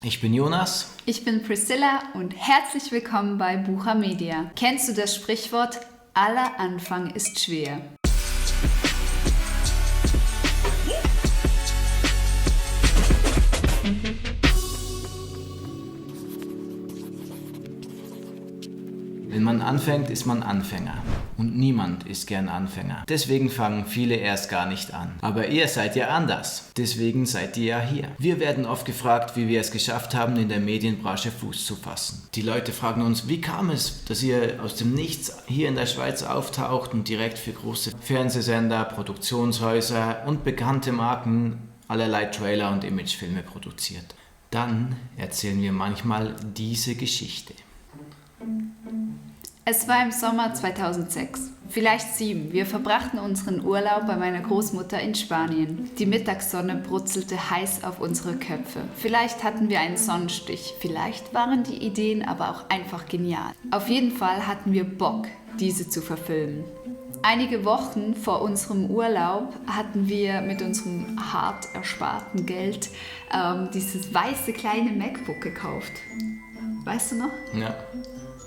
Ich bin Jonas. Ich bin Priscilla und herzlich willkommen bei Bucher Media. Kennst du das Sprichwort, aller Anfang ist schwer? Wenn man anfängt, ist man Anfänger. Und niemand ist gern Anfänger. Deswegen fangen viele erst gar nicht an. Aber ihr seid ja anders. Deswegen seid ihr ja hier. Wir werden oft gefragt, wie wir es geschafft haben, in der Medienbranche Fuß zu fassen. Die Leute fragen uns, wie kam es, dass ihr aus dem Nichts hier in der Schweiz auftaucht und direkt für große Fernsehsender, Produktionshäuser und bekannte Marken allerlei Trailer und Imagefilme produziert. Dann erzählen wir manchmal diese Geschichte. Es war im Sommer 2006, vielleicht 7. Wir verbrachten unseren Urlaub bei meiner Großmutter in Spanien. Die Mittagssonne brutzelte heiß auf unsere Köpfe. Vielleicht hatten wir einen Sonnenstich, vielleicht waren die Ideen aber auch einfach genial. Auf jeden Fall hatten wir Bock, diese zu verfilmen. Einige Wochen vor unserem Urlaub hatten wir mit unserem hart ersparten Geld dieses weiße kleine MacBook gekauft. Weißt du noch?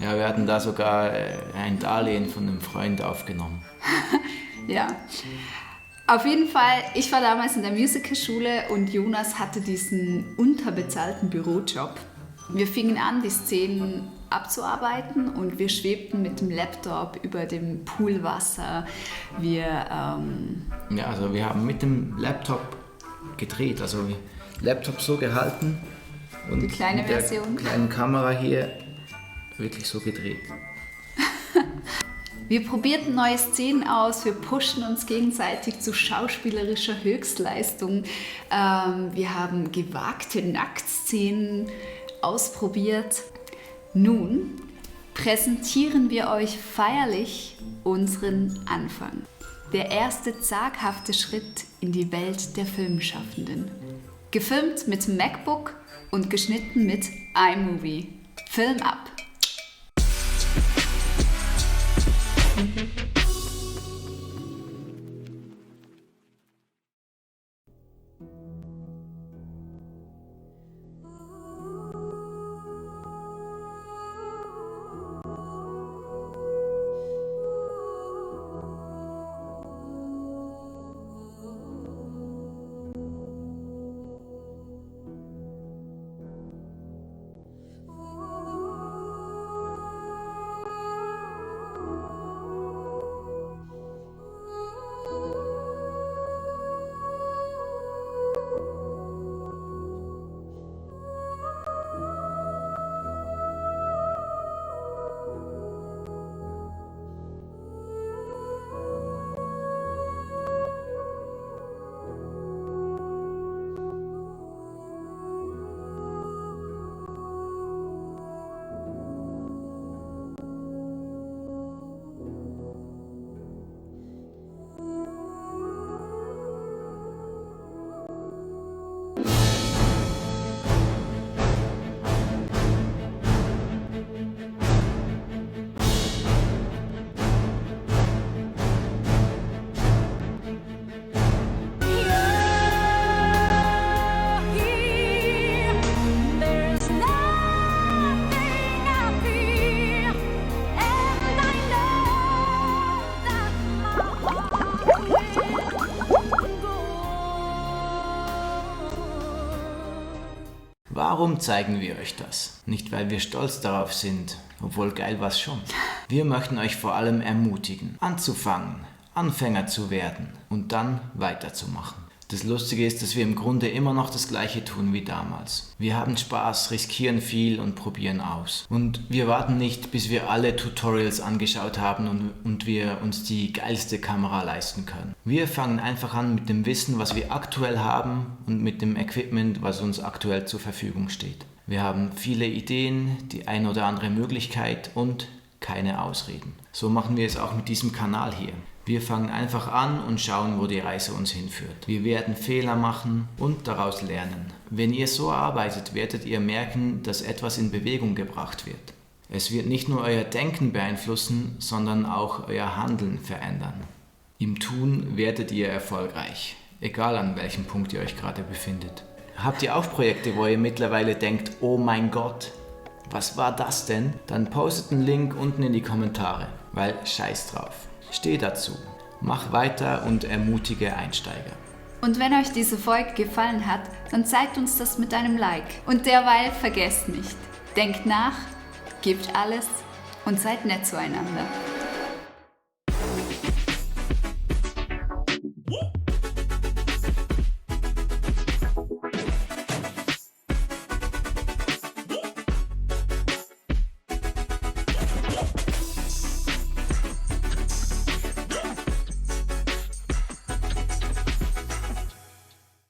Ja, wir hatten da sogar ein Darlehen von einem Freund aufgenommen. Ja, auf jeden Fall, ich war damals in der Musicalschule und Jonas hatte diesen unterbezahlten Bürojob. Wir fingen an, die Szenen abzuarbeiten und wir schwebten mit dem Laptop über dem Poolwasser. Wir haben mit dem Laptop gedreht, also Laptop so gehalten und die kleine mit der Version. Kleinen Kamera hier wirklich so gedreht. Wir probierten neue Szenen aus, wir pushen uns gegenseitig zu schauspielerischer Höchstleistung. Wir haben gewagte Nacktszenen ausprobiert. Nun präsentieren wir euch feierlich unseren Anfang. Der erste zaghafte Schritt in die Welt der Filmschaffenden. Gefilmt mit MacBook und geschnitten mit iMovie. Film ab! Warum zeigen wir euch das? Nicht, weil wir stolz darauf sind, obwohl geil war's schon. Wir möchten euch vor allem ermutigen, anzufangen, Anfänger zu werden und dann weiterzumachen. Das Lustige ist, dass wir im Grunde immer noch das Gleiche tun wie damals. Wir haben Spaß, riskieren viel und probieren aus. Und wir warten nicht, bis wir alle Tutorials angeschaut haben und wir uns die geilste Kamera leisten können. Wir fangen einfach an mit dem Wissen, was wir aktuell haben und mit dem Equipment, was uns aktuell zur Verfügung steht. Wir haben viele Ideen, die ein oder andere Möglichkeit und keine Ausreden. So machen wir es auch mit diesem Kanal hier. Wir fangen einfach an und schauen, wo die Reise uns hinführt. Wir werden Fehler machen und daraus lernen. Wenn ihr so arbeitet, werdet ihr merken, dass etwas in Bewegung gebracht wird. Es wird nicht nur euer Denken beeinflussen, sondern auch euer Handeln verändern. Im Tun werdet ihr erfolgreich, egal an welchem Punkt ihr euch gerade befindet. Habt ihr auch Projekte, wo ihr mittlerweile denkt, oh mein Gott, was war das denn? Dann postet einen Link unten in die Kommentare, weil scheiß drauf. Steh dazu, mach weiter und ermutige Einsteiger. Und wenn euch diese Folge gefallen hat, dann zeigt uns das mit einem Like. Und derweil vergesst nicht, denkt nach, gebt alles und seid nett zueinander.